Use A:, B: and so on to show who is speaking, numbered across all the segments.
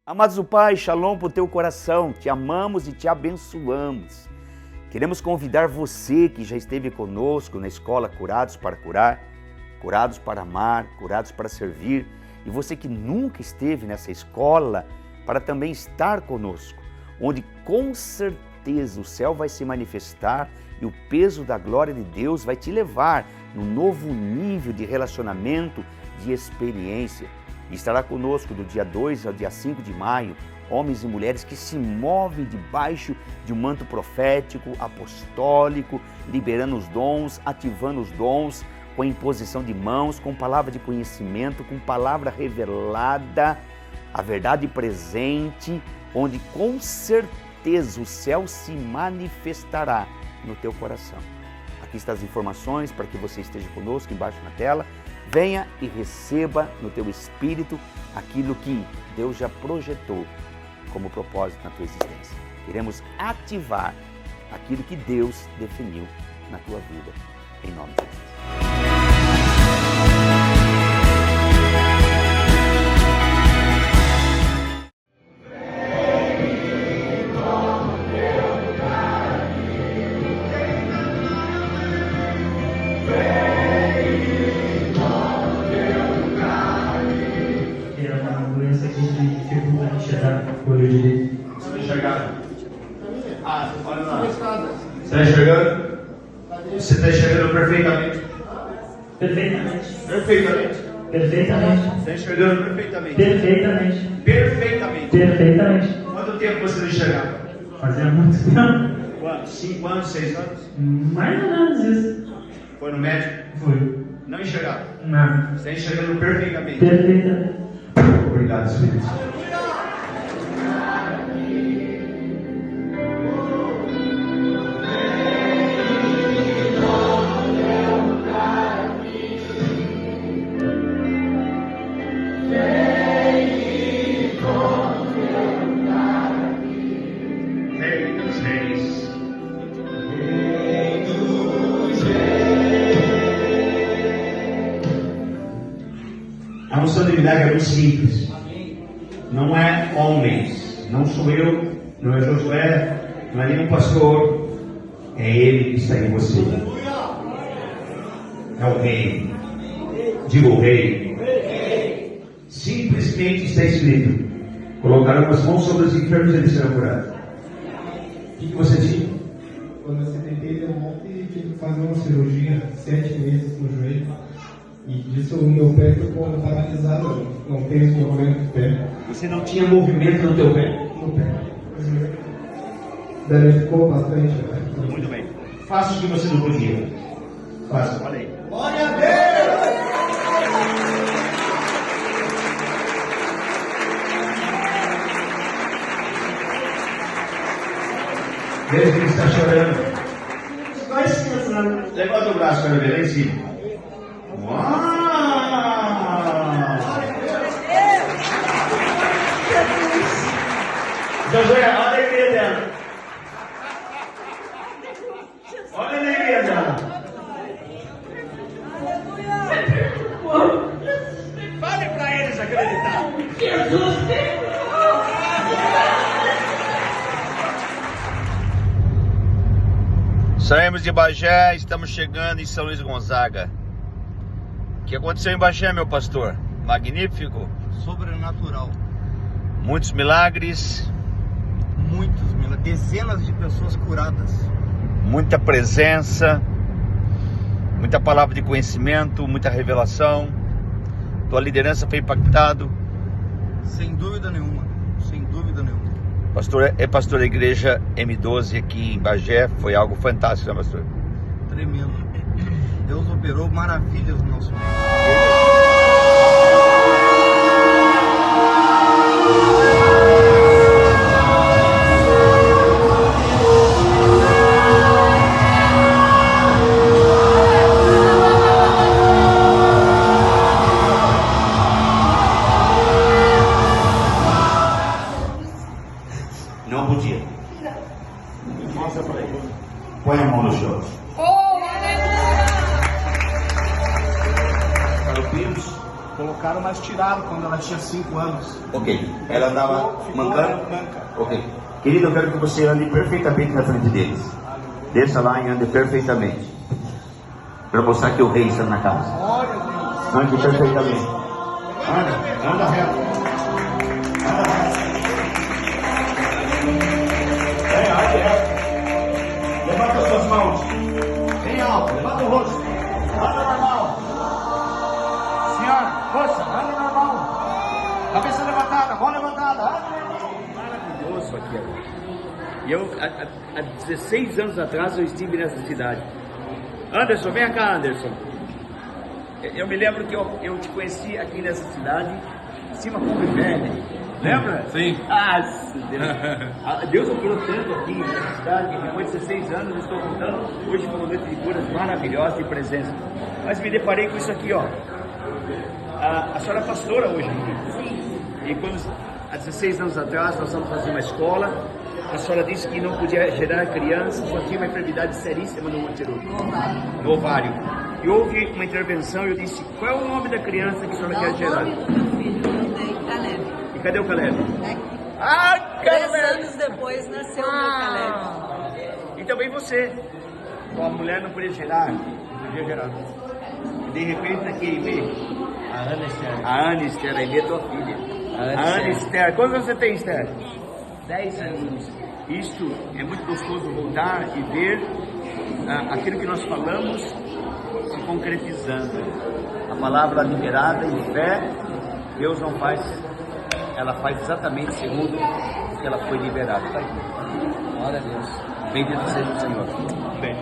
A: Amados do Pai, shalom para o teu coração, te amamos e te abençoamos. Queremos convidar você que já esteve conosco na escola Curados para Curar, Curados para Amar, Curados para Servir, e você que nunca esteve nessa escola, para também estar conosco, onde com certeza o céu vai se manifestar e o peso da glória de Deus vai te levar num novo nível de relacionamento, de experiência. E estará conosco do dia 2 ao dia 5 de maio, homens e mulheres que se movem debaixo de um manto profético, apostólico, liberando os dons, ativando os dons, com a imposição de mãos, com palavra de conhecimento, com palavra revelada, a verdade presente, onde com certeza o céu se manifestará no teu coração. Aqui estão as informações para que você esteja conosco embaixo na tela. Venha e receba no teu espírito aquilo que Deus já projetou como propósito na tua existência. Queremos ativar aquilo que Deus definiu na tua vida, em nome de Jesus.
B: Você está enxergando? Você está enxergando perfeitamente?
C: Perfeitamente.
B: Perfeitamente.
C: Perfeitamente.
B: Você está enxergando perfeitamente?
C: Perfeitamente.
B: Perfeitamente.
C: Perfeitamente.
B: Quanto tempo você não enxergava?
C: Fazia muito tempo.
B: Quanto? 5 anos, 6 anos?
C: Mais ou menos isso.
B: Foi no médico?
C: Foi.
B: Não enxergava?
C: Não.
B: Você está enxergando perfeitamente?
C: Perfeitamente.
B: Obrigado, Espírito. A unção de milagre é muito simples. Não é homens, não sou eu, não é Josué, não é nenhum pastor. É Ele que está em você. É o Rei. Diga o Rei. Simplesmente está escrito: colocaram as mãos sobre os enfermos e eles serão curados. O que você tinha?
D: Quando eu acidentei de moto e tive que fazer uma cirurgia, 7 meses no joelho. E disso o meu pé ficou paralisado, não tenho movimento do pé.
B: Você não tinha movimento no teu pé?
D: No pé. Danificou bastante, né?
B: Muito bem. Faça o que você não podia. Faça. Olha aí.
D: Glória a Deus!
B: Veja que ele está chorando.
C: Vai descansando.
B: Levanta o braço para ver lá em cima. Uau!
C: Josué, olha a alegria dela. Olha a alegria dela.
B: Fale para eles acreditar.
C: Jesus tem.
A: Saímos de Bagé, estamos chegando em São Luís Gonzaga. O que aconteceu em Bagé, meu pastor? Magnífico.
E: Sobrenatural.
A: Muitos milagres,
E: Muitos milagres. Dezenas de pessoas curadas.
A: muita presença, muita palavra de conhecimento, muita revelação. Tua liderança foi impactado.
E: Sem dúvida nenhuma. Sem dúvida nenhuma.
A: Pastor da igreja M12 aqui em Bagé. Foi algo fantástico, né, pastor?
E: Tremendo. Deus operou maravilhas no nosso meio.
B: Não podia. Mostra para ele. Põe a mão no chão.
F: Oh, aleluia!
B: Para o
D: tiraram quando ela tinha 5 anos.
A: Ok. Ela andava
D: Ficou
A: mancando?
D: manca.
A: Ok. Querido, eu quero que você ande perfeitamente na frente deles. Desça lá e ande perfeitamente. Para mostrar que o rei está na casa.
D: Glória a Deus.
A: Ande perfeitamente.
B: Anda reto. Anda reto. Ande reto. Levanta as suas mãos. Bem alto. Levanta o rosto. Anda normal. Senhora, força. Anda normal. Cabeça levantada. Mão levantada.
F: Maravilhoso aqui agora. E eu, há 16 anos atrás, eu estive nessa cidade. Anderson, vem cá, Anderson. Eu me lembro que eu te conheci aqui nessa cidade, em cima com o Velho. Lembra?
E: Sim.
F: Deus operou tanto aqui nessa cidade, que depois de 16 anos eu estou voltando hoje para uma noite de curas maravilhosa de presença. Mas me deparei com isso aqui, ó. A senhora é pastora hoje aqui. Sim. E quando, há 16 anos atrás, nós vamos fazer uma escola. A senhora disse que não podia gerar criança, só tinha uma enfermidade seríssima no útero, no ovário. E houve uma intervenção e eu disse, qual é o nome da criança que a senhora quer gerar?
G: O nome do meu filho, eu dei Caleb.
F: E cadê o Caleb?
G: Aqui.
F: Ah,
G: 3
F: Caleb!
G: anos depois nasceu o meu Caleb.
F: E também você. A mulher não podia gerar, não podia gerar. E de repente aqui vê
E: A Ana Esther.
F: a Ana Esther, aí vê tua filha. A Ana Esther. Quantos anos você tem, Esther? 10 anos. Isto é muito gostoso voltar e ver aquilo que nós falamos se concretizando. A palavra liberada em fé, Deus não faz, ela faz exatamente segundo o que ela foi liberada. Está aqui. Glória a Deus. Bendito seja o Senhor. Bem.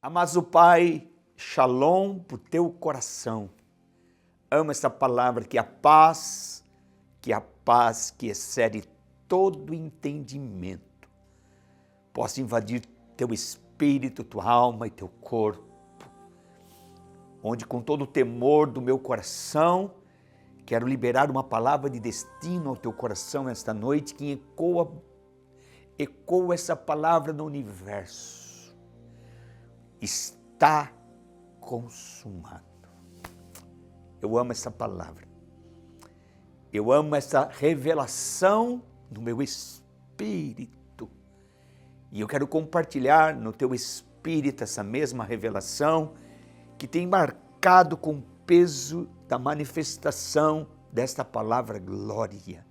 A: Amados Pai, shalom para o teu coração. Amo essa palavra que a paz que excede todo entendimento, possa invadir teu espírito, tua alma e teu corpo, onde com todo o temor do meu coração, quero liberar uma palavra de destino ao teu coração nesta noite, que ecoa essa palavra no universo. Está consumado. Eu amo essa palavra. Eu amo essa revelação no meu espírito. E eu quero compartilhar no teu espírito essa mesma revelação que tem marcado com o peso da manifestação desta palavra glória.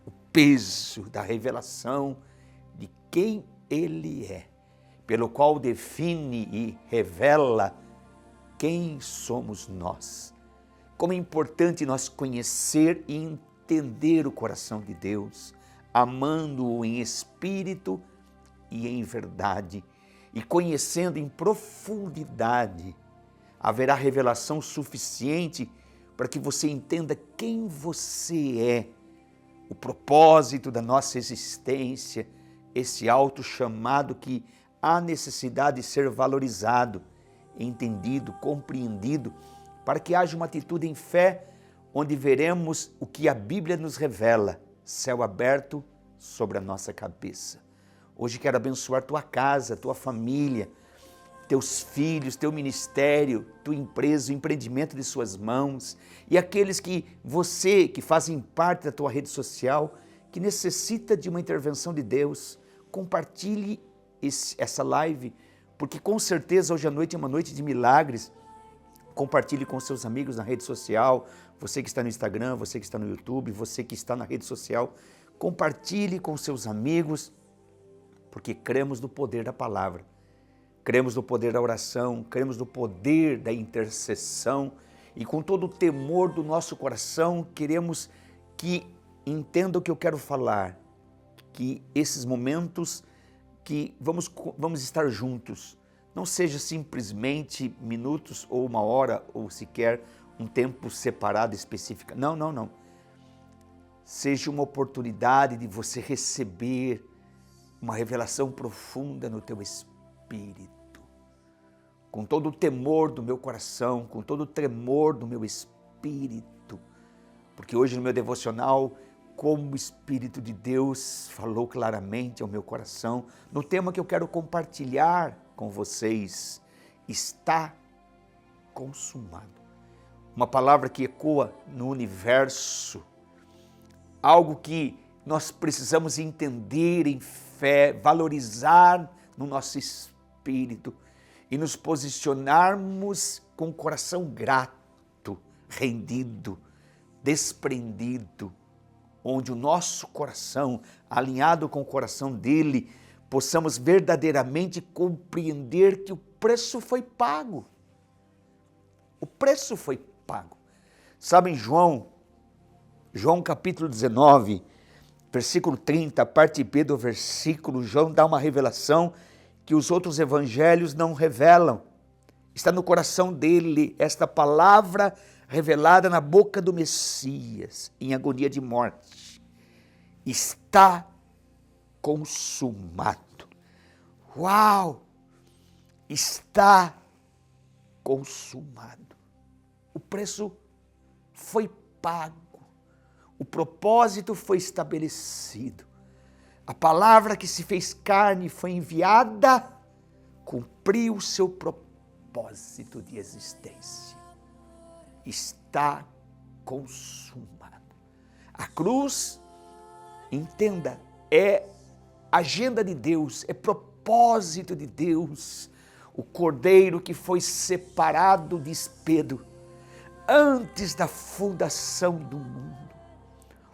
A: O peso da revelação de quem Ele é, pelo qual define e revela quem somos nós. Como é importante nós conhecer e entender o coração de Deus, amando-o em espírito e em verdade, e conhecendo em profundidade, haverá revelação suficiente para que você entenda quem você é, o propósito da nossa existência, esse alto chamado que há necessidade de ser valorizado, entendido, compreendido, para que haja uma atitude em fé, onde veremos o que a Bíblia nos revela, céu aberto sobre a nossa cabeça. Hoje quero abençoar tua casa, tua família, teus filhos, teu ministério, tua empresa, o empreendimento de suas mãos, e aqueles que fazem parte da tua rede social, que necessita de uma intervenção de Deus, compartilhe essa live, porque com certeza hoje à noite é uma noite de milagres. Compartilhe com seus amigos na rede social, você que está no Instagram, você que está no YouTube, você que está na rede social, compartilhe com seus amigos, porque cremos no poder da palavra, cremos no poder da oração, cremos no poder da intercessão, e com todo o temor do nosso coração, queremos que entenda o que eu quero falar, que esses momentos que vamos estar juntos, não seja simplesmente minutos ou uma hora ou sequer um tempo separado específico. Não, não, não. Seja uma oportunidade de você receber uma revelação profunda no teu espírito. Com todo o temor do meu coração, com todo o tremor do meu espírito. Porque hoje no meu devocional, como o Espírito de Deus falou claramente ao meu coração, no tema que eu quero compartilhar com vocês, está consumado. uma palavra que ecoa no universo, algo que nós precisamos entender em fé, valorizar no nosso espírito e nos posicionarmos com o coração grato, rendido, desprendido, onde o nosso coração, alinhado com o coração dele, possamos verdadeiramente compreender que o preço foi pago. O preço foi pago. Sabem, João capítulo 19, versículo 30, parte B do versículo, João dá uma revelação que os outros evangelhos não revelam. Está no coração dele esta palavra revelada na boca do Messias, em agonia de morte. Está consumado. Uau! Está consumado. O preço foi pago. O propósito foi estabelecido. A palavra que se fez carne foi enviada, cumpriu o seu propósito de existência. Está consumado. A cruz, entenda, é agenda de Deus, é propósito de Deus. O cordeiro que foi separado de Pedro antes da fundação do mundo.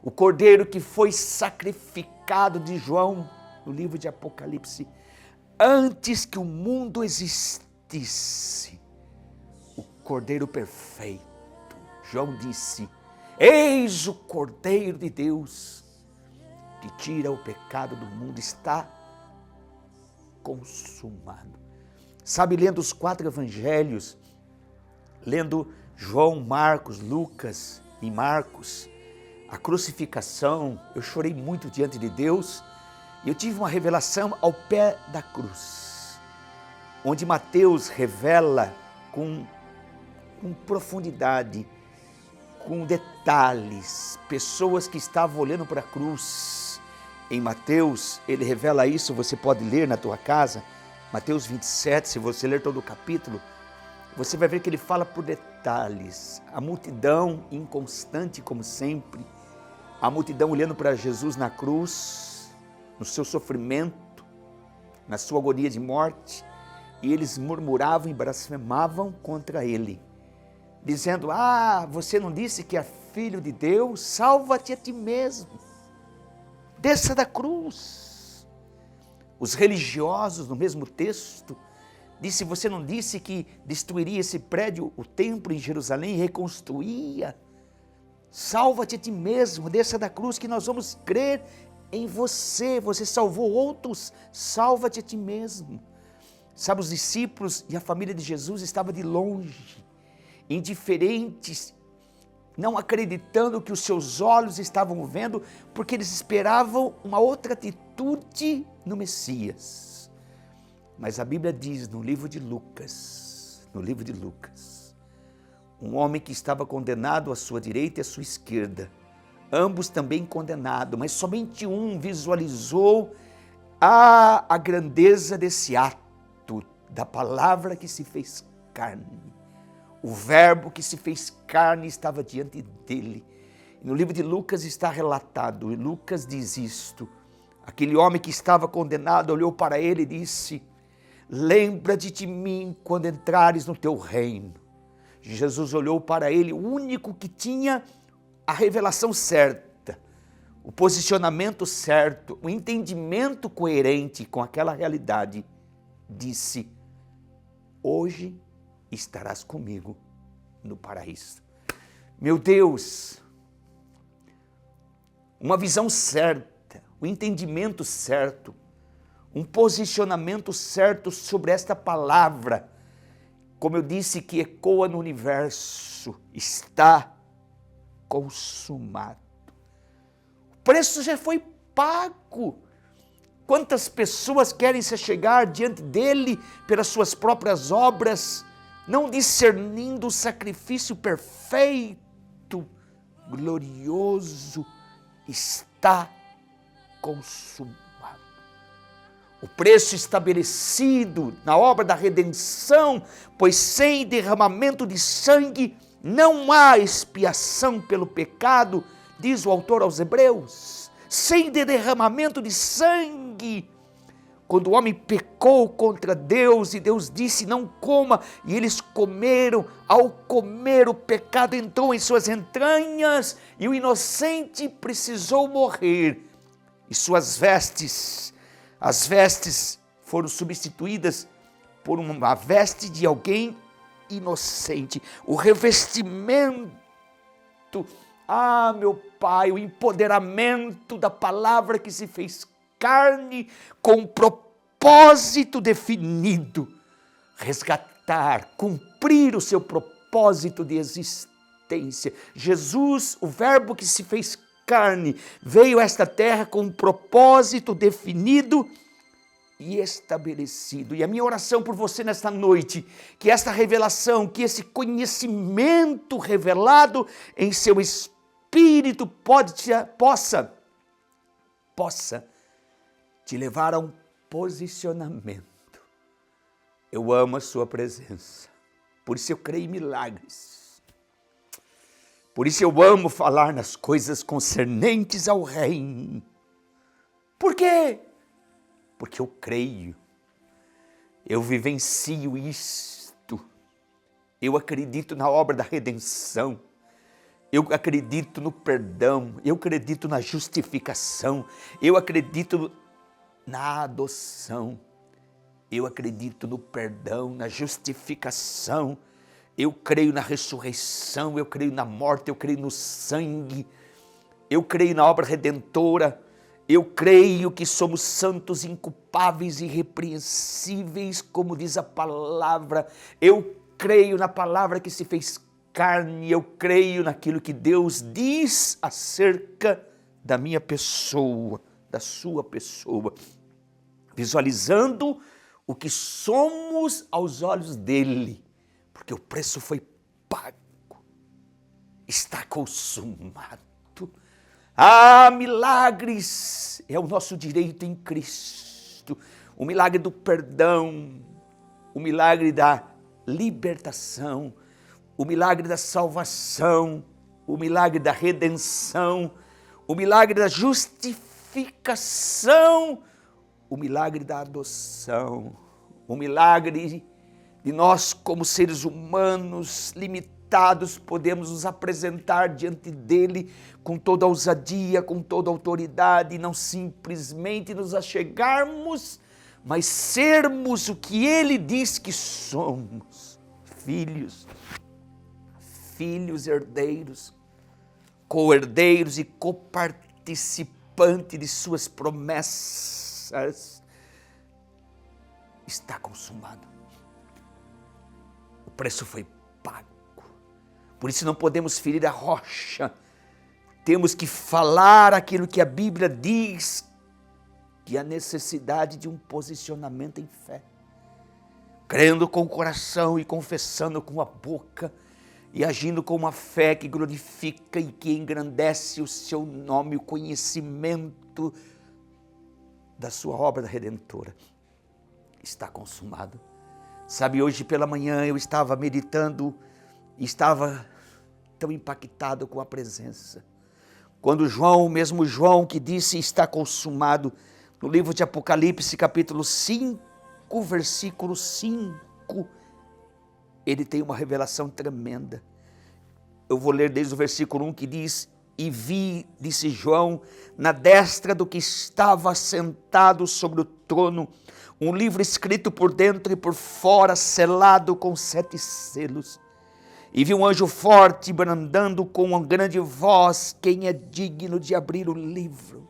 A: O cordeiro que foi sacrificado de João no livro de Apocalipse antes que o mundo existisse. O cordeiro perfeito. João disse: eis o cordeiro de Deus que tira o pecado do mundo. Está consumado. Sabe, lendo os 4 evangelhos, lendo João, Marcos, Lucas e Marcos, a crucificação, eu chorei muito diante de Deus e eu tive uma revelação ao pé da cruz, onde Mateus revela com profundidade, com detalhes, pessoas que estavam olhando para a cruz. Em Mateus, ele revela isso, você pode ler na tua casa, Mateus 27, se você ler todo o capítulo, você vai ver que ele fala por detalhes. A multidão inconstante, como sempre, a multidão olhando para Jesus na cruz, no seu sofrimento, na sua agonia de morte, e eles murmuravam e blasfemavam contra ele, dizendo: você não disse que é filho de Deus? Salva-te a ti mesmo, desça da cruz. Os religiosos, no mesmo texto, disse: você não disse que destruiria esse prédio, o templo em Jerusalém, e reconstruía? Salva-te a ti mesmo, desça da cruz, que nós vamos crer em você. Você salvou outros, salva-te a ti mesmo. Sabe, os discípulos e a família de Jesus estavam de longe, indiferentes, não acreditando que os seus olhos estavam vendo, porque eles esperavam uma outra atitude no Messias. Mas a Bíblia diz no livro de Lucas, um homem que estava condenado à sua direita e à sua esquerda, ambos também condenados, mas somente um visualizou a grandeza desse ato, da palavra que se fez carne. O verbo que se fez carne estava diante dele. E no livro de Lucas está relatado, e Lucas diz isto: aquele homem que estava condenado olhou para ele e disse: lembra-te de mim quando entrares no teu reino. Jesus olhou para ele, o único que tinha a revelação certa, o posicionamento certo, o entendimento coerente com aquela realidade, disse: hoje estarás comigo no paraíso. Meu Deus, uma visão certa, um entendimento certo, um posicionamento certo sobre esta palavra, como eu disse, que ecoa no universo, está consumado. O preço já foi pago. Quantas pessoas querem se chegar diante dele pelas suas próprias obras, não discernindo o sacrifício perfeito, glorioso, está consumado. O preço estabelecido na obra da redenção, pois sem derramamento de sangue Não há expiação pelo pecado, diz o autor aos Hebreus, sem derramamento de sangue. Quando o homem pecou contra Deus e Deus disse não coma, e eles comeram, ao comer o pecado entrou em suas entranhas e o inocente precisou morrer. E suas vestes, as vestes foram substituídas por uma veste de alguém inocente. O revestimento, meu Pai, o empoderamento da palavra que se fez carne com um propósito definido, resgatar, cumprir o seu propósito de existência. Jesus, o verbo que se fez carne, veio a esta terra com um propósito definido e estabelecido. E a minha oração por você nesta noite, que esta revelação, que esse conhecimento revelado em seu espírito possa te levar a um posicionamento. Eu amo a sua presença, por isso eu creio em milagres. Por isso eu amo falar nas coisas concernentes ao reino. Por quê? Porque eu creio, eu vivencio isto, eu acredito na obra da redenção, eu acredito no perdão, eu acredito na justificação, eu acredito na adoção, eu acredito no perdão, na justificação, eu creio na ressurreição, eu creio na morte, eu creio no sangue, eu creio na obra redentora. Eu creio que somos santos, inculpáveis, irrepreensíveis, como diz a palavra. Eu creio na palavra que se fez carne. Eu creio naquilo que Deus diz acerca da minha pessoa, da sua pessoa. Visualizando o que somos aos olhos dele, porque o preço foi pago, está consumado. Milagres é o nosso direito em Cristo, o milagre do perdão, o milagre da libertação, o milagre da salvação, o milagre da redenção, o milagre da justificação, o milagre da adoção, o milagre de nós como seres humanos limitados, podemos nos apresentar diante dele com toda ousadia, com toda autoridade, e não simplesmente nos achegarmos, mas sermos o que ele diz que somos, filhos herdeiros, co-herdeiros e coparticipantes de suas promessas. Está consumado. O preço foi pago. Por isso não podemos ferir a rocha, temos que falar aquilo que a Bíblia diz, que há necessidade de um posicionamento em fé, crendo com o coração e confessando com a boca, e agindo com uma fé que glorifica e que engrandece o seu nome, o conhecimento da sua obra redentora. Está consumado. Sabe, hoje pela manhã eu estava meditando, estava tão impactado com a presença. Quando João, o mesmo João que disse está consumado, no livro de Apocalipse, capítulo 5, versículo 5, ele tem uma revelação tremenda. Eu vou ler desde o versículo 1 que diz: e vi, disse João, na destra do que estava sentado sobre o trono, um livro escrito por dentro e por fora, selado com 7 selos. E vi um anjo forte brandando com uma grande voz: quem é digno de abrir o livro,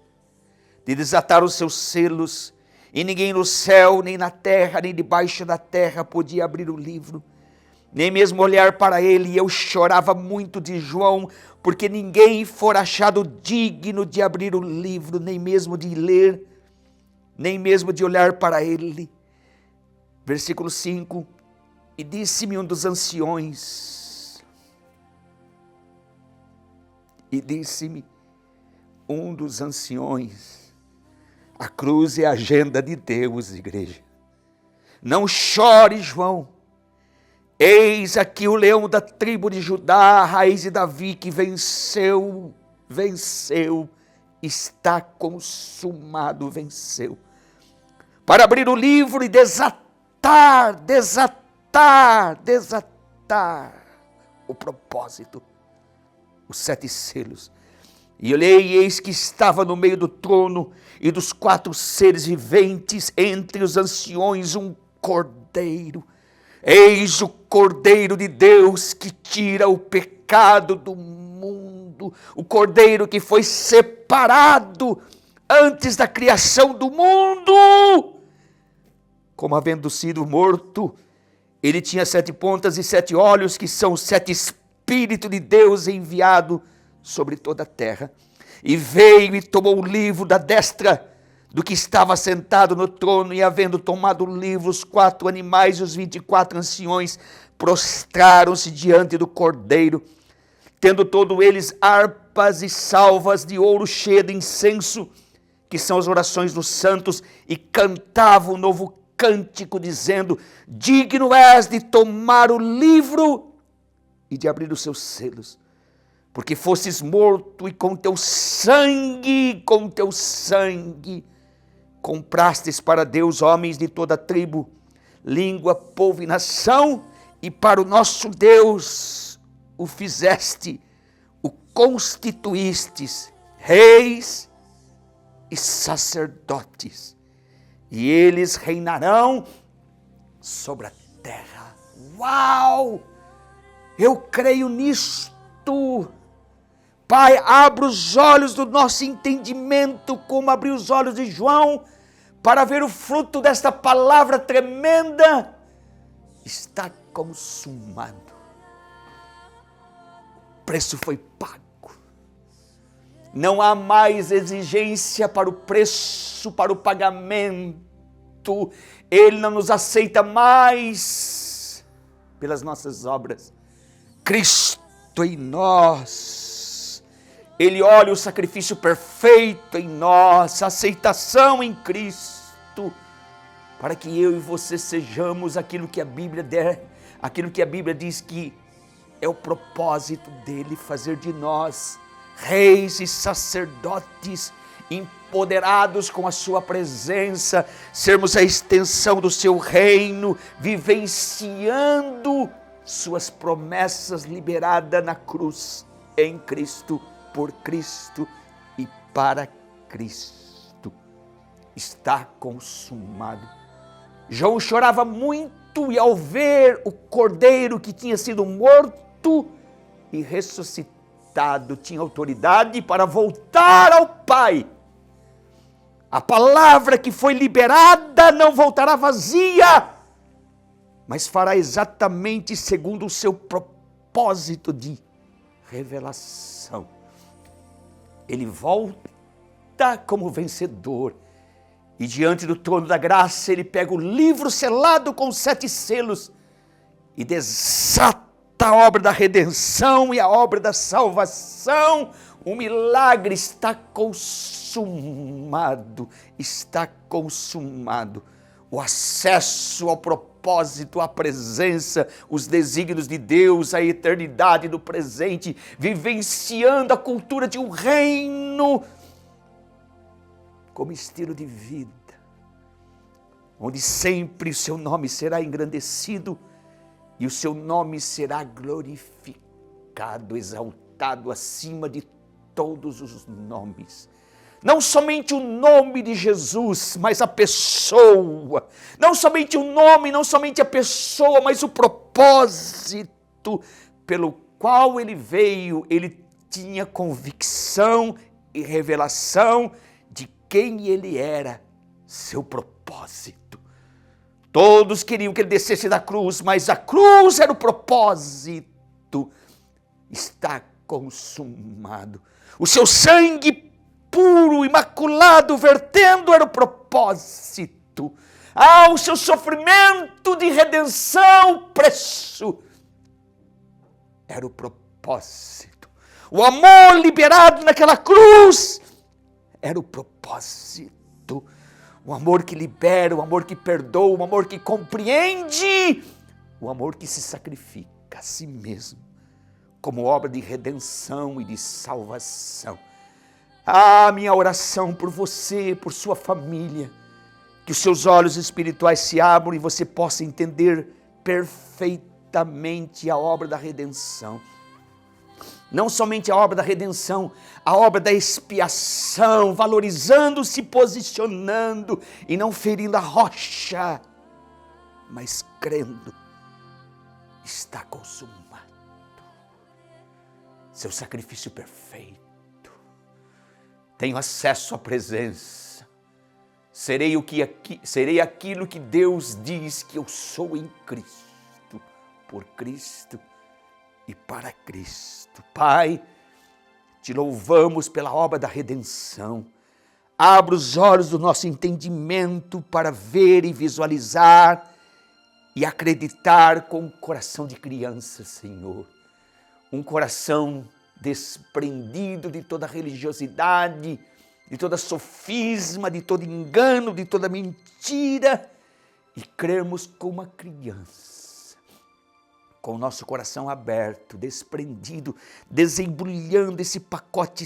A: de desatar os seus selos? E ninguém no céu, nem na terra, nem debaixo da terra podia abrir o livro, nem mesmo olhar para ele. E eu chorava muito de João, porque ninguém fora achado digno de abrir o livro, nem mesmo de ler, nem mesmo de olhar para ele. Versículo 5, e disse-me um dos anciões, a cruz é a agenda de Deus, igreja. Não chore, João, Eis aqui o leão da tribo de Judá, a raiz de Davi, que venceu, está consumado, venceu. Para abrir o livro e desatar o propósito, os 7 selos. E olhei, e eis que estava no meio do trono e dos 4 seres viventes, entre os anciões, um cordeiro. Eis o Cordeiro de Deus que tira o pecado do mundo. O Cordeiro que foi separado antes da criação do mundo. Como havendo sido morto, ele tinha 7 pontas e 7 olhos, que são os 7 Espíritos de Deus enviado sobre toda a terra. E veio e tomou o livro da destra do que estava sentado no trono, e havendo tomado o livro, os 4 animais e os 24 anciões prostraram-se diante do Cordeiro, tendo todos eles harpas e salvas de ouro cheia de incenso, que são as orações dos santos, e cantavam um novo cântico, dizendo: digno és de tomar o livro e de abrir os seus selos, porque fostes morto, e com teu sangue, comprastes para Deus homens de toda tribo, língua, povo e nação, e para o nosso Deus o fizeste, o constituístes reis e sacerdotes, e eles reinarão sobre a terra. Uau! Eu creio nisto. Pai, abra os olhos do nosso entendimento, como abriu os olhos de João, para ver o fruto desta palavra tremenda. Está consumado. O preço foi pago. Não há mais exigência para o preço, para o pagamento. Ele não nos aceita mais pelas nossas obras. Cristo em nós. Ele olha o sacrifício perfeito em nós, a aceitação em Cristo, para que eu e você sejamos aquilo que a Bíblia aquilo que a Bíblia diz que é o propósito dele, fazer de nós reis e sacerdotes, empoderados com a sua presença, sermos a extensão do seu reino, vivenciando suas promessas liberadas na cruz, em Cristo, por Cristo e para Cristo. Está consumado. João chorava muito, e ao ver o Cordeiro que tinha sido morto e ressuscitado, tinha autoridade para voltar ao Pai. A palavra que foi liberada não voltará vazia, mas fará exatamente segundo o seu propósito de revelação. Ele volta como vencedor, e diante do trono da graça ele pega o livro selado com 7 selos e desata a obra da redenção e a obra da salvação. O milagre está consumado, está consumado. O acesso ao propósito, à presença, os desígnios de Deus, a eternidade do presente, vivenciando a cultura de um reino como estilo de vida, onde sempre o seu nome será engrandecido e o seu nome será glorificado, exaltado acima de todos os nomes. Não somente o nome de Jesus, mas a pessoa. Não somente o nome, não somente a pessoa, mas o propósito pelo qual ele veio. Ele tinha convicção e revelação de quem ele era, seu propósito. Todos queriam que ele descesse da cruz, mas a cruz era o propósito. Está consumado. O seu sangue puro, imaculado, vertendo, era o propósito. O seu sofrimento de redenção, preço, era o propósito. O amor liberado naquela cruz era o propósito. O amor que libera, o amor que perdoa, o amor que compreende, o amor que se sacrifica a si mesmo como obra de redenção e de salvação. Ah, minha oração por você, por sua família, que os seus olhos espirituais se abram e você possa entender perfeitamente a obra da redenção. Não somente a obra da redenção, a obra da expiação, valorizando-se, posicionando e não ferindo a rocha, mas crendo, está consumado. Seu sacrifício perfeito. Tenho acesso à presença. Serei aquilo que Deus diz que eu sou em Cristo, por Cristo e para Cristo. Pai, te louvamos pela obra da redenção. Abra os olhos do nosso entendimento para ver e visualizar e acreditar com o coração de criança, Senhor. Um coração desprendido de toda religiosidade, de toda sofisma, de todo engano, de toda mentira, e crermos como uma criança, com o nosso coração aberto, desprendido, desembrulhando esse pacote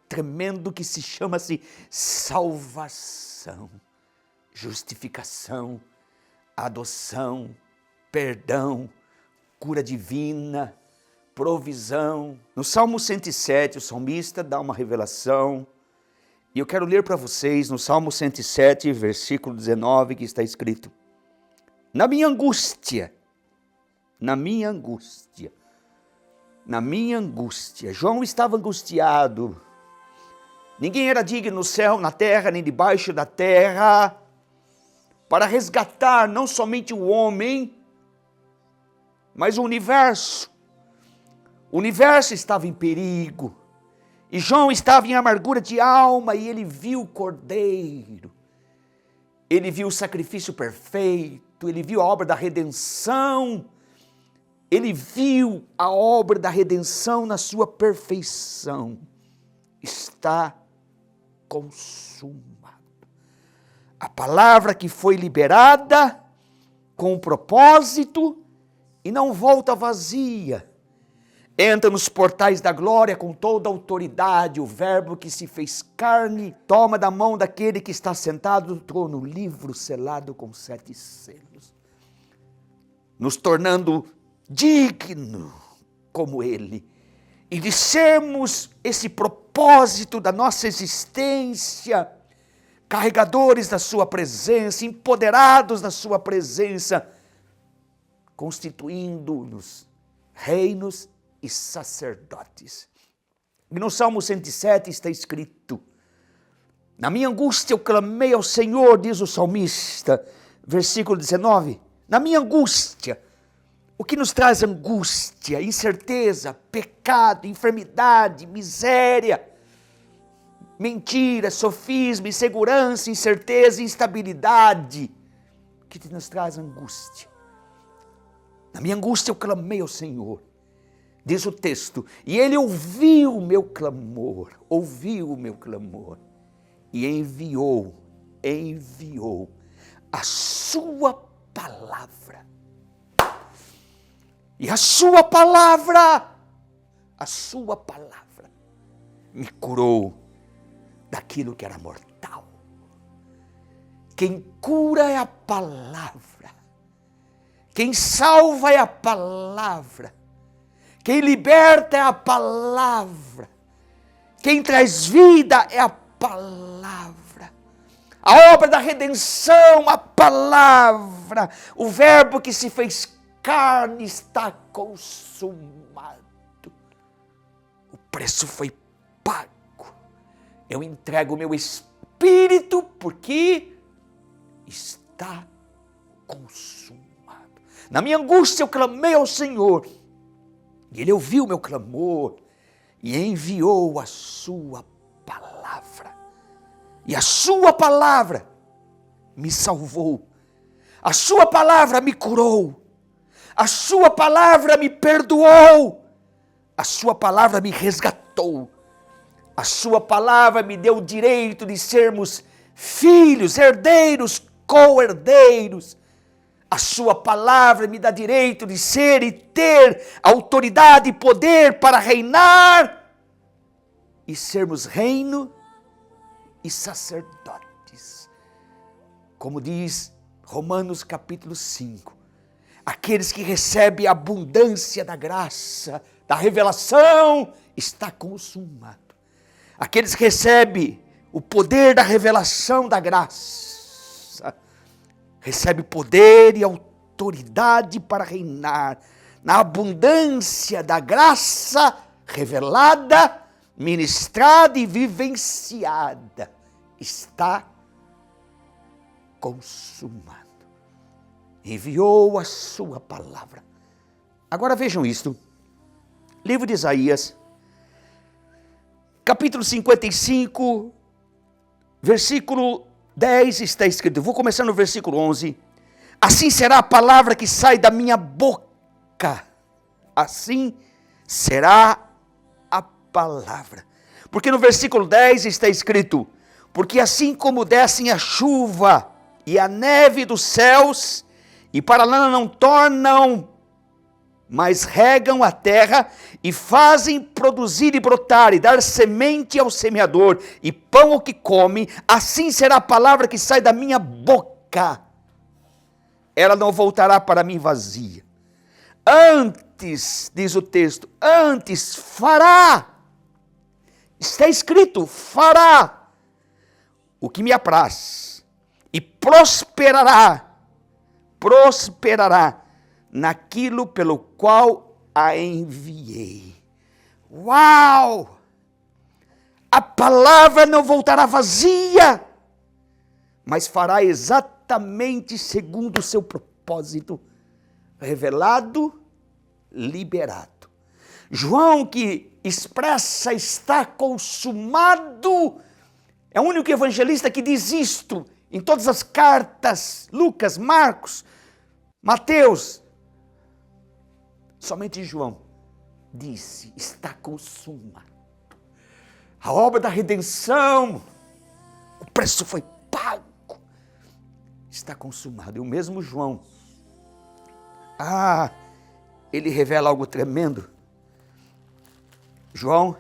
A: tremendo que se chama-se salvação, justificação, adoção, perdão, cura divina, provisão. No Salmo 107, o salmista dá uma revelação, e eu quero ler para vocês no Salmo 107, versículo 19, que está escrito: na minha angústia, João estava angustiado. Ninguém era digno no céu, na terra, nem debaixo da terra, para resgatar não somente o homem, mas o universo. O universo estava em perigo, e João estava em amargura de alma, e ele viu o Cordeiro, ele viu o sacrifício perfeito, ele viu a obra da redenção, ele viu a obra da redenção na sua perfeição. Está consumado. A palavra que foi liberada com um propósito e não volta vazia. Entra nos portais da glória com toda a autoridade, o verbo que se fez carne, toma da mão daquele que está sentado no trono, o livro selado com 7 selos, nos tornando digno como ele, e de sermos esse propósito da nossa existência, carregadores da sua presença, empoderados da sua presença, constituindo-nos reinos e sacerdotes. E no Salmo 107 está escrito: na minha angústia eu clamei ao Senhor, diz o salmista, versículo 19, na minha angústia. O que nos traz angústia, incerteza, pecado, enfermidade, miséria, mentira, sofisma, insegurança, incerteza, instabilidade. O que nos traz angústia? Na minha angústia eu clamei ao Senhor, diz o texto, e Ele ouviu o meu clamor, e enviou a sua palavra. E a sua palavra me curou daquilo que era mortal. Quem cura é a palavra. Quem salva é a palavra. Quem liberta é a palavra. Quem traz vida é a palavra. A obra da redenção, a palavra. O verbo que se fez carne está consumado. O preço foi pago. Eu entrego o meu espírito porque está consumado. Na minha angústia eu clamei ao Senhor, e Ele ouviu o meu clamor e enviou a sua palavra. E a sua palavra me salvou. A sua palavra me curou. A sua palavra me perdoou. A sua palavra me resgatou. A sua palavra me deu o direito de sermos filhos, herdeiros, co-herdeiros. A sua palavra me dá direito de ser e ter autoridade e poder para reinar e sermos reino e sacerdotes. Como diz Romanos capítulo 5, aqueles que recebem a abundância da graça, da revelação, está consumado. Aqueles que recebem o poder da revelação da graça, recebe poder e autoridade para reinar na abundância da graça revelada, ministrada e vivenciada. Está consumado. Enviou a sua palavra. Agora vejam isto. Livro de Isaías, capítulo 55, versículo 10 está escrito. Vou começar no versículo 11. Assim será a palavra que sai da minha boca. Assim será a palavra. Porque no versículo 10 está escrito: porque assim como descem a chuva e a neve dos céus, e para lá não tornam, mas regam a terra e fazem produzir e brotar e dar semente ao semeador e pão ao que come, assim será a palavra que sai da minha boca. Ela não voltará para mim vazia. Antes, diz o texto, antes fará. Está escrito, fará o que me apraz e prosperará naquilo pelo qual a enviei. Uau! A palavra não voltará vazia, mas fará exatamente segundo o seu propósito, revelado, liberado. João, que expressa está consumado, é o único evangelista que diz isto em todas as cartas. Lucas, Marcos, Mateus, somente João disse, está consumado. A obra da redenção, o preço foi pago, está consumado. E o mesmo João, ele revela algo tremendo. João,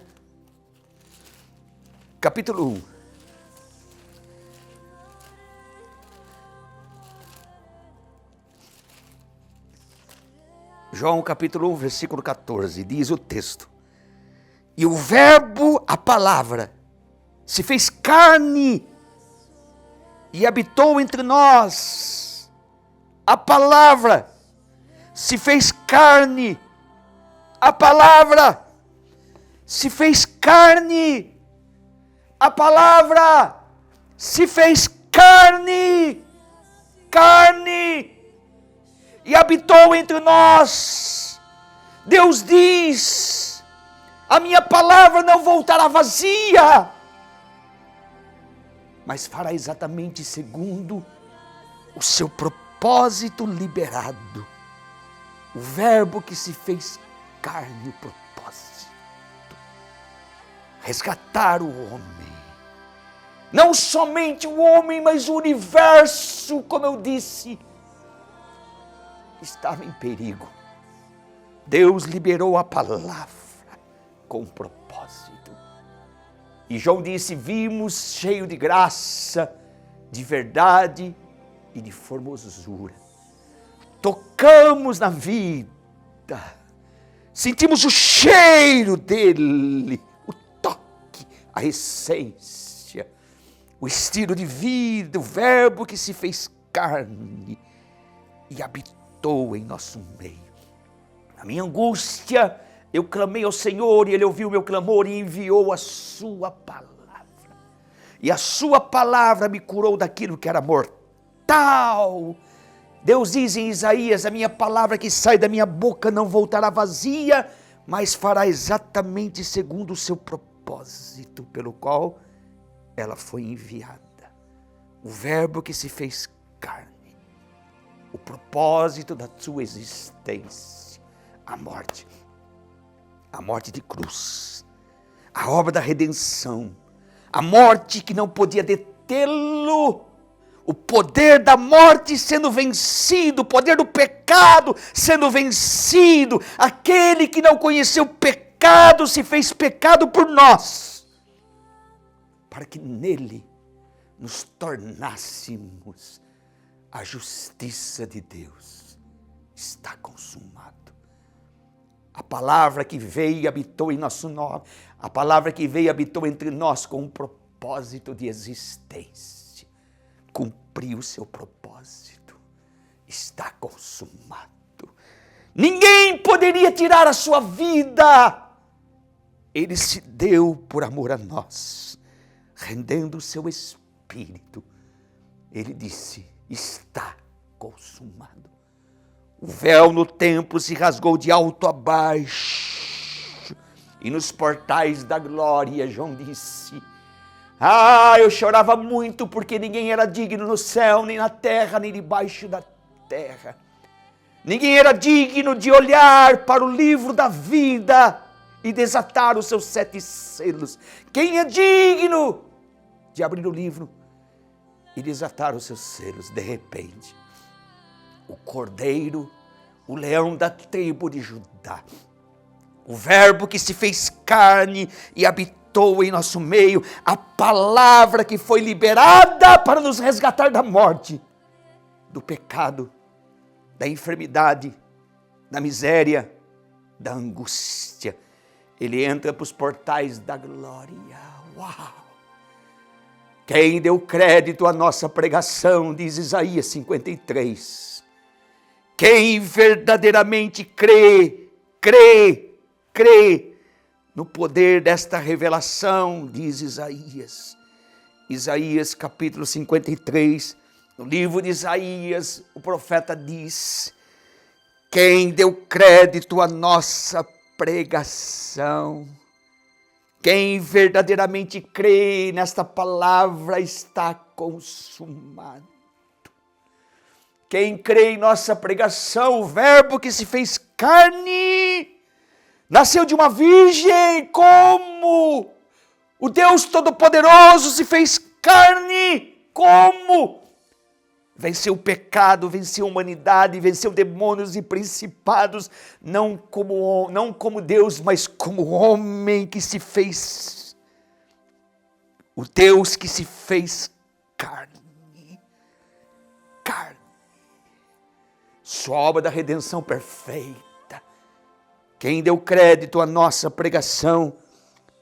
A: capítulo 1. João capítulo 1, versículo 14, diz o texto: e o verbo, a palavra, se fez carne e habitou entre nós. A palavra se fez carne. A palavra se fez carne. A palavra se fez carne. Carne. E habitou entre nós. Deus diz: a minha palavra não voltará vazia, mas fará exatamente segundo o seu propósito liberado. O verbo que se fez carne, o propósito. Resgatar o homem. Não somente o homem, mas o universo, como eu disse, estava em perigo. Deus liberou a palavra com propósito. E João disse: vimos cheio de graça, de verdade e de formosura. Tocamos na vida, sentimos o cheiro dele, o toque, a essência, o estilo de vida, o verbo que se fez carne e habitou em nosso meio. Na minha angústia, eu clamei ao Senhor e Ele ouviu o meu clamor e enviou a sua palavra. E a sua palavra me curou daquilo que era mortal. Deus diz em Isaías: a minha palavra que sai da minha boca não voltará vazia, mas fará exatamente segundo o seu propósito, pelo qual ela foi enviada. O verbo que se fez carne. O propósito da sua existência. A morte de cruz, a obra da redenção, a morte que não podia detê-lo, o poder da morte sendo vencido, o poder do pecado sendo vencido. Aquele que não conheceu pecado se fez pecado por nós, para que nele nos tornássemos a justiça de Deus. Está consumado. A palavra que veio e habitou em nosso nome, a palavra que veio e habitou entre nós com um propósito de existência, cumpriu o seu propósito. Está consumado. Ninguém poderia tirar a sua vida. Ele se deu por amor a nós, rendendo o seu espírito. Ele disse: está consumado. O véu no templo se rasgou de alto a baixo, e nos portais da glória, João disse: eu chorava muito, porque ninguém era digno no céu, nem na terra, nem debaixo da terra. Ninguém era digno de olhar para o livro da vida e desatar os seus 7 selos. Quem é digno de abrir o livro e desatar os seus selos? De repente, o Cordeiro, o leão da tribo de Judá, o Verbo que se fez carne e habitou em nosso meio, a palavra que foi liberada para nos resgatar da morte, do pecado, da enfermidade, da miséria, da angústia. Ele entra para os portais da glória. Uau! Quem deu crédito à nossa pregação, diz Isaías 53. Quem verdadeiramente crê no poder desta revelação, diz Isaías. Isaías capítulo 53, no livro de Isaías, o profeta diz: quem deu crédito à nossa pregação, quem verdadeiramente crê nesta palavra, está consumado. Quem crê em nossa pregação, o Verbo que se fez carne, nasceu de uma virgem, como o Deus Todo-Poderoso se fez carne, como venceu o pecado, venceu a humanidade, venceu demônios e principados, não como Deus, mas como homem que se fez, o Deus que se fez carne. Sua obra da redenção perfeita. Quem deu crédito à nossa pregação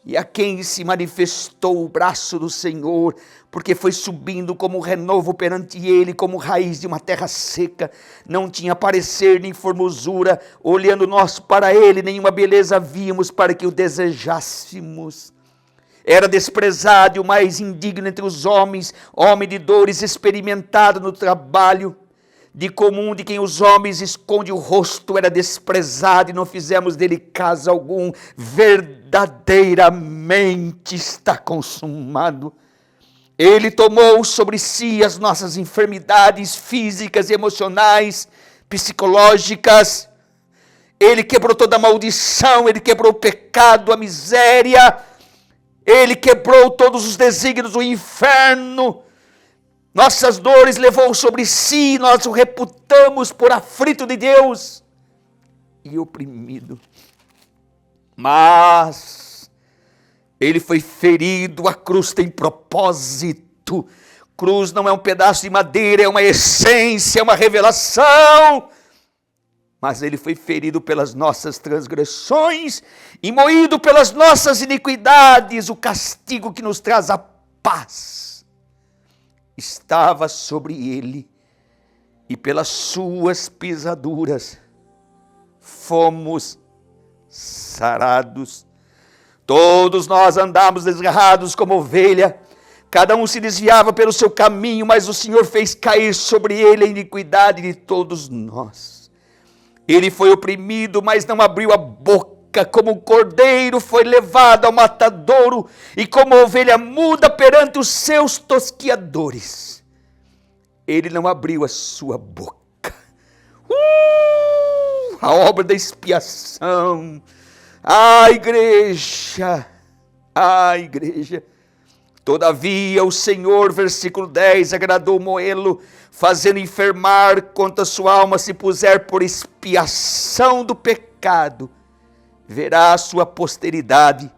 A: e a quem se manifestou o braço do Senhor, porque foi subindo como renovo perante ele, como raiz de uma terra seca, não tinha parecer nem formosura, olhando nós para ele, nenhuma beleza víamos para que o desejássemos. Era desprezado e o mais indigno entre os homens, homem de dores, experimentado no trabalho, de comum de quem os homens esconde o rosto, era desprezado e não fizemos dele caso algum. Verdadeiramente está consumado. Ele tomou sobre si as nossas enfermidades físicas, emocionais, psicológicas. Ele quebrou toda a maldição, ele quebrou o pecado, a miséria. Ele quebrou todos os desígnios do inferno. Nossas dores levou sobre si, nós o reputamos por aflito de Deus e oprimido. Mas ele foi ferido, a cruz tem propósito. Cruz não é um pedaço de madeira, é uma essência, é uma revelação. Mas ele foi ferido pelas nossas transgressões e moído pelas nossas iniquidades. O castigo que nos traz a paz estava sobre ele, e pelas suas pisaduras fomos sarados. Todos nós andávamos desgarrados como ovelha, cada um se desviava pelo seu caminho, mas o Senhor fez cair sobre ele a iniquidade de todos nós. Ele foi oprimido, mas não abriu a boca. Como um cordeiro foi levado ao matadouro, e como ovelha muda perante os seus tosquiadores, ele não abriu a sua boca. A obra da expiação. Igreja, Todavia o Senhor, versículo 10, agradou moê-lo, fazendo enfermar, quanto a sua alma se puser por expiação do pecado. Verá a sua posteridade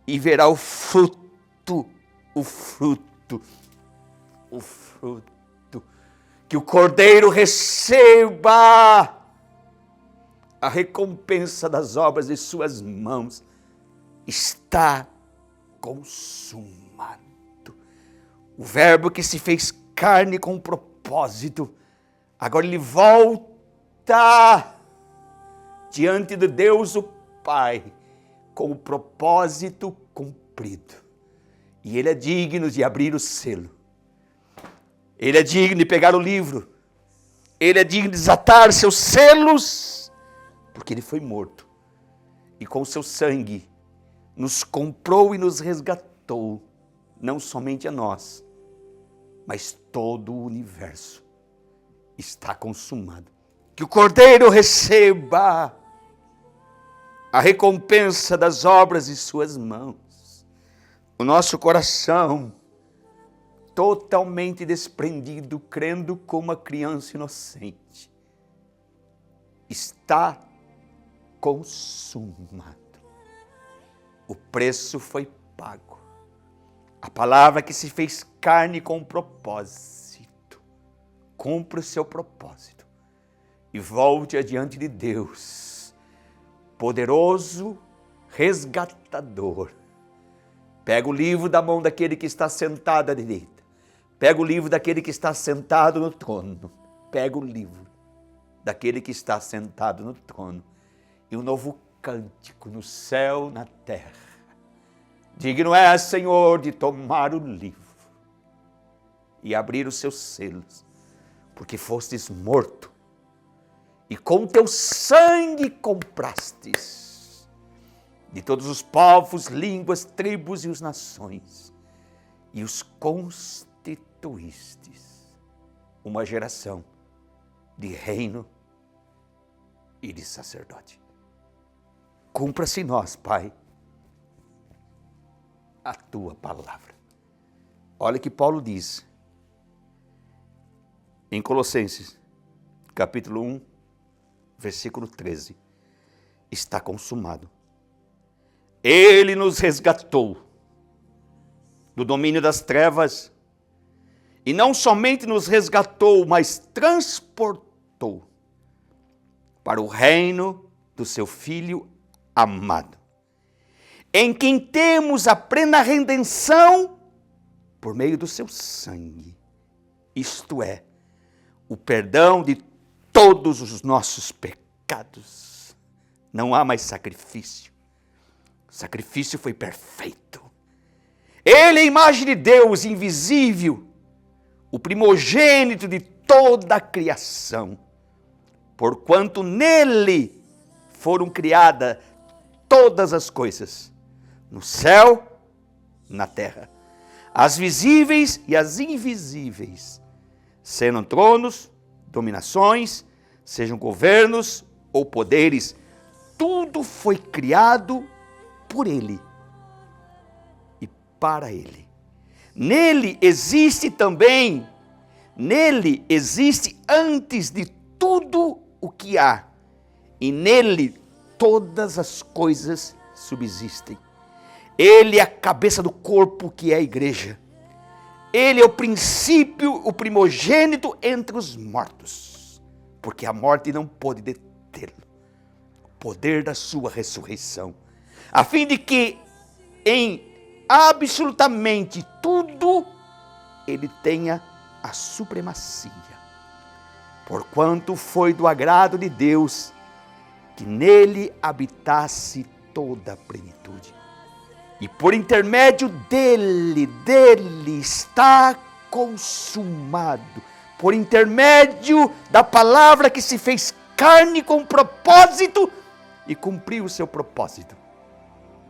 A: e verá o fruto, que o Cordeiro receba a recompensa das obras de suas mãos. Está consumado. O verbo que se fez carne com um propósito, agora ele volta diante de Deus o Pai, com o propósito cumprido. E ele é digno de abrir o selo. Ele é digno de pegar o livro. Ele é digno de desatar seus selos, porque ele foi morto. E com seu sangue nos comprou e nos resgatou, não somente a nós, mas todo o universo. Está consumado. Que o Cordeiro receba a recompensa das obras de suas mãos. O nosso coração totalmente desprendido, crendo como uma criança inocente, está consumado. O preço foi pago. A palavra que se fez carne com propósito. Cumpra o seu propósito. E volte adiante de Deus, poderoso, resgatador. Pega o livro da mão daquele que está sentado à direita. Pega o livro daquele que está sentado no trono. Pega o livro daquele que está sentado no trono. E um novo cântico no céu, na terra. Digno é, Senhor, de tomar o livro e abrir os seus selos, porque fostes morto e com teu sangue comprastes de todos os povos, línguas, tribos e as nações, e os constituístes uma geração de reino e de sacerdote. Cumpra-se em nós, Pai, a tua palavra. Olha que Paulo diz em Colossenses, capítulo 1, versículo 13. Está consumado. Ele nos resgatou do domínio das trevas e não somente nos resgatou, mas transportou para o reino do seu Filho amado, em quem temos a plena redenção por meio do seu sangue, isto é, o perdão de todos os nossos pecados. Não há mais sacrifício. O sacrifício foi perfeito. Ele é a imagem de Deus invisível, o primogênito de toda a criação, porquanto nele foram criadas todas as coisas, no céu, na terra, as visíveis e as invisíveis, sejam tronos, dominações, sejam governos ou poderes, tudo foi criado por ele e para ele. Nele existe também, nele existe antes de tudo o que há, e nele todas as coisas subsistem. Ele é a cabeça do corpo, que é a igreja. Ele é o princípio, o primogênito entre os mortos, porque a morte não pôde detê-lo. O poder da sua ressurreição, a fim de que em absolutamente tudo ele tenha a supremacia. Porquanto foi do agrado de Deus que nele habitasse toda a plenitude. E por intermédio dele está consumado. Por intermédio da palavra que se fez carne com propósito e cumpriu o seu propósito.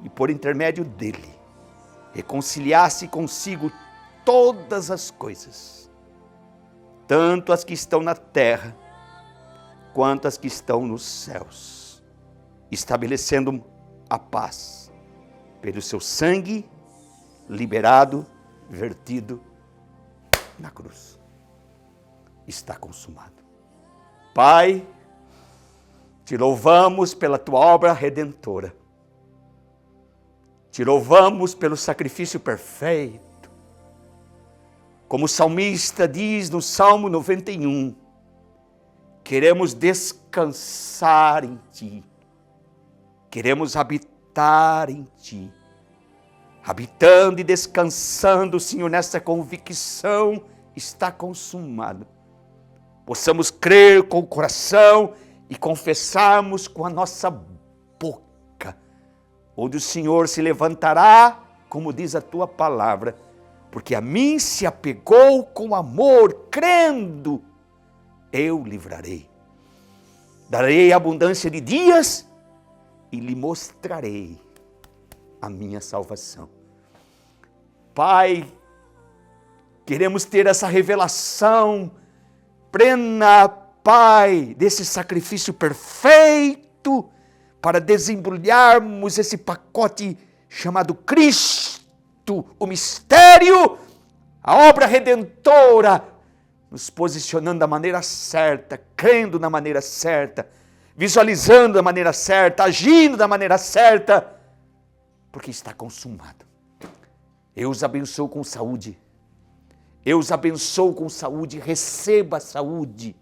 A: E por intermédio dele, reconciliasse consigo todas as coisas, tanto as que estão na terra, quanto as que estão nos céus, estabelecendo a paz, pelo seu sangue liberado vertido na cruz. Está consumado. Pai, te louvamos pela tua obra redentora. Te louvamos pelo sacrifício perfeito. Como o salmista diz no Salmo 91, queremos descansar em ti. Queremos habitar em ti. Habitando e descansando, Senhor, nessa convicção, está consumado. Possamos crer com o coração e confessarmos com a nossa boca, onde o Senhor se levantará, como diz a tua palavra, porque a mim se apegou com amor, crendo, eu livrarei. Darei abundância de dias e lhe mostrarei a minha salvação. Pai, queremos ter essa revelação plena, Pai, desse sacrifício perfeito para desembrulharmos esse pacote chamado Cristo, o mistério, a obra redentora, nos posicionando da maneira certa, crendo na maneira certa, visualizando da maneira certa, agindo da maneira certa, porque está consumado. Eu os abençoo com saúde. Eu os abençoo com saúde, receba saúde.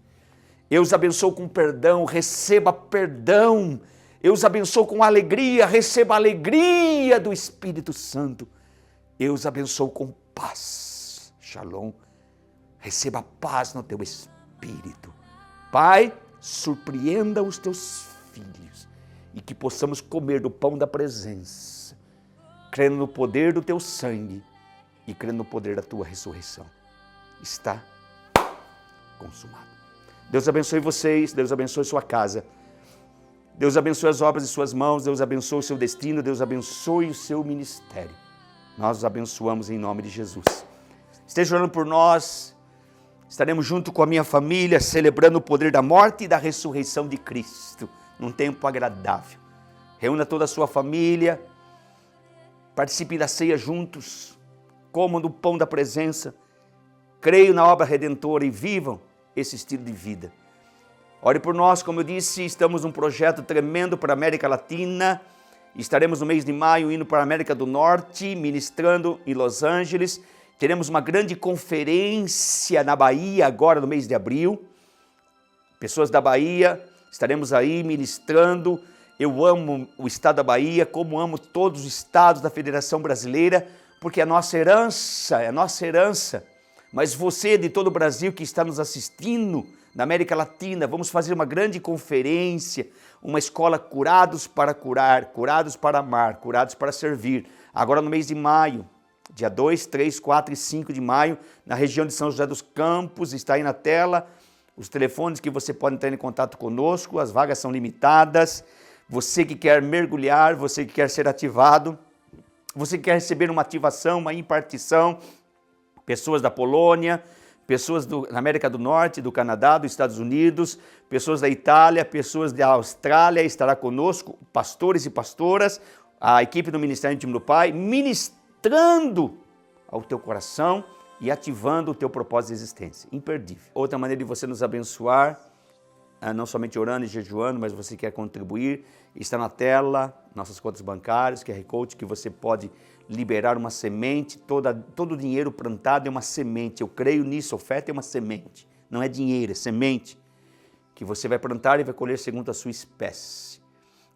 A: Eu os abençoo com perdão, receba perdão. Eu os abençoo com alegria, receba a alegria do Espírito Santo. Eu os abençoo com paz, shalom. Receba paz no teu espírito. Pai, surpreenda os teus filhos e que possamos comer do pão da presença, crendo no poder do teu sangue e crendo no poder da tua ressurreição. Está consumado. Deus abençoe vocês, Deus abençoe sua casa, Deus abençoe as obras de suas mãos, Deus abençoe o seu destino, Deus abençoe o seu ministério. Nós os abençoamos em nome de Jesus. Esteja orando por nós, estaremos junto com a minha família, celebrando o poder da morte e da ressurreição de Cristo, num tempo agradável. Reúna toda a sua família, participe da ceia juntos, comam do pão da presença, creiam na obra redentora e vivam esse estilo de vida. Ore por nós, como eu disse, estamos num projeto tremendo para a América Latina. Estaremos no mês de maio indo para a América do Norte, ministrando em Los Angeles. Teremos uma grande conferência na Bahia agora no mês de abril. Pessoas da Bahia, estaremos aí ministrando. Eu amo o estado da Bahia, como amo todos os estados da Federação Brasileira, porque é a nossa herança. Mas você de todo o Brasil que está nos assistindo, na América Latina, vamos fazer uma grande conferência, uma escola Curados para Curar, Curados para Amar, Curados para Servir. Agora no mês de maio, dia 2, 3, 4 e 5 de maio, na região de São José dos Campos, está aí na tela, os telefones que você pode entrar em contato conosco, as vagas são limitadas. Você que quer mergulhar, você que quer ser ativado, você que quer receber uma ativação, uma impartição, pessoas da Polônia, pessoas da América do Norte, do Canadá, dos Estados Unidos, pessoas da Itália, pessoas da Austrália, estará conosco, pastores e pastoras, a equipe do Ministério Íntimo do Pai, ministrando ao teu coração e ativando o teu propósito de existência. Imperdível. Outra maneira de você nos abençoar, não somente orando e jejuando, mas você quer contribuir, está na tela, nossas contas bancárias, QR Code, que você pode liberar uma semente, todo o dinheiro plantado é uma semente, eu creio nisso, oferta é uma semente, não é dinheiro, é semente, que você vai plantar e vai colher segundo a sua espécie.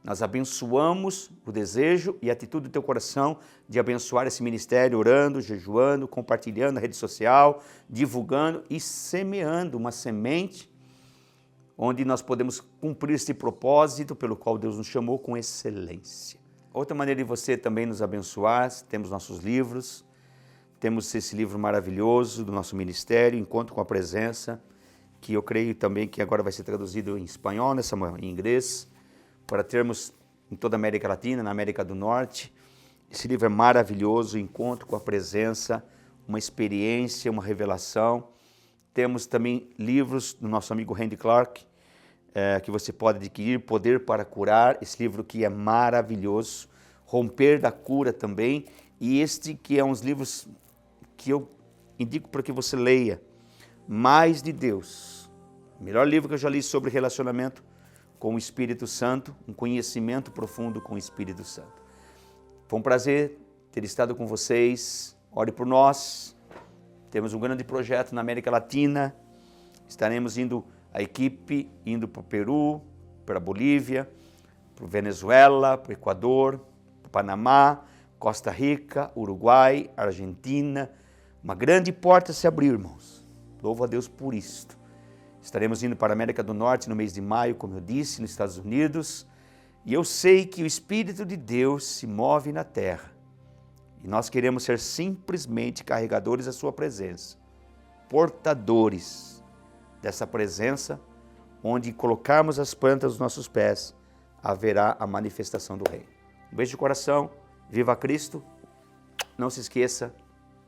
A: Nós abençoamos o desejo e a atitude do teu coração de abençoar esse ministério, orando, jejuando, compartilhando na rede social, divulgando e semeando uma semente, onde nós podemos cumprir esse propósito pelo qual Deus nos chamou com excelência. Outra maneira de você também nos abençoar, temos nossos livros, temos esse livro maravilhoso do nosso ministério, Encontro com a Presença, que eu creio também que agora vai ser traduzido em espanhol, em inglês, para termos em toda a América Latina, na América do Norte. Esse livro é maravilhoso, Encontro com a Presença, uma experiência, uma revelação. Temos também livros do nosso amigo Randy Clark, que você pode adquirir, Poder para Curar, esse livro que é maravilhoso, Romper da Cura também, e este que é uns livros que eu indico para que você leia, Mais de Deus. O melhor livro que eu já li sobre relacionamento com o Espírito Santo, um conhecimento profundo com o Espírito Santo. Foi um prazer ter estado com vocês. Ore por nós. Temos um grande projeto na América Latina. Estaremos a equipe indo para o Peru, para a Bolívia, para a Venezuela, para o Equador, para o Panamá, Costa Rica, Uruguai, Argentina. Uma grande porta se abriu, irmãos. Louvo a Deus por isto. Estaremos indo para a América do Norte no mês de maio, como eu disse, nos Estados Unidos. E eu sei que o Espírito de Deus se move na terra. E nós queremos ser simplesmente carregadores da sua presença, portadores dessa presença, onde colocarmos as plantas dos nossos pés, haverá a manifestação do Reino. Um beijo de coração, viva Cristo, não se esqueça,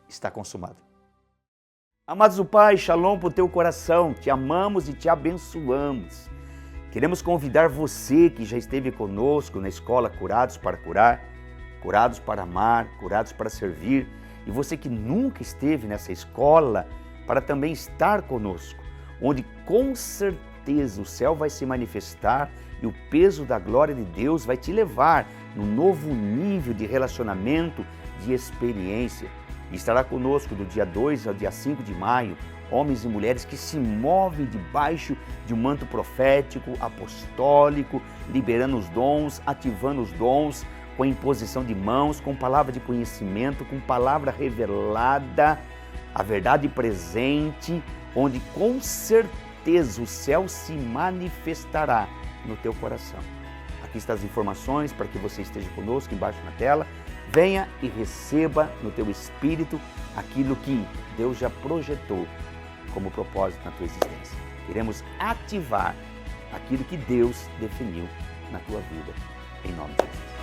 A: está consumado. Amados do Pai, shalom para o teu coração, te amamos e te abençoamos. Queremos convidar você que já esteve conosco na escola Curados para Curar, Curados para Amar, Curados para Servir, e você que nunca esteve nessa escola, para também estar conosco, onde com certeza o céu vai se manifestar e o peso da glória de Deus vai te levar num novo nível de relacionamento, de experiência. E estará conosco do dia 2 ao dia 5 de maio, homens e mulheres que se movem debaixo de um manto profético, apostólico, liberando os dons, ativando os dons, com imposição de mãos, com palavra de conhecimento, com palavra revelada, a verdade presente, onde com certeza o céu se manifestará no teu coração. Aqui estão as informações para que você esteja conosco embaixo na tela. Venha e receba no teu espírito aquilo que Deus já projetou como propósito na tua existência. Queremos ativar aquilo que Deus definiu na tua vida, em nome de Jesus.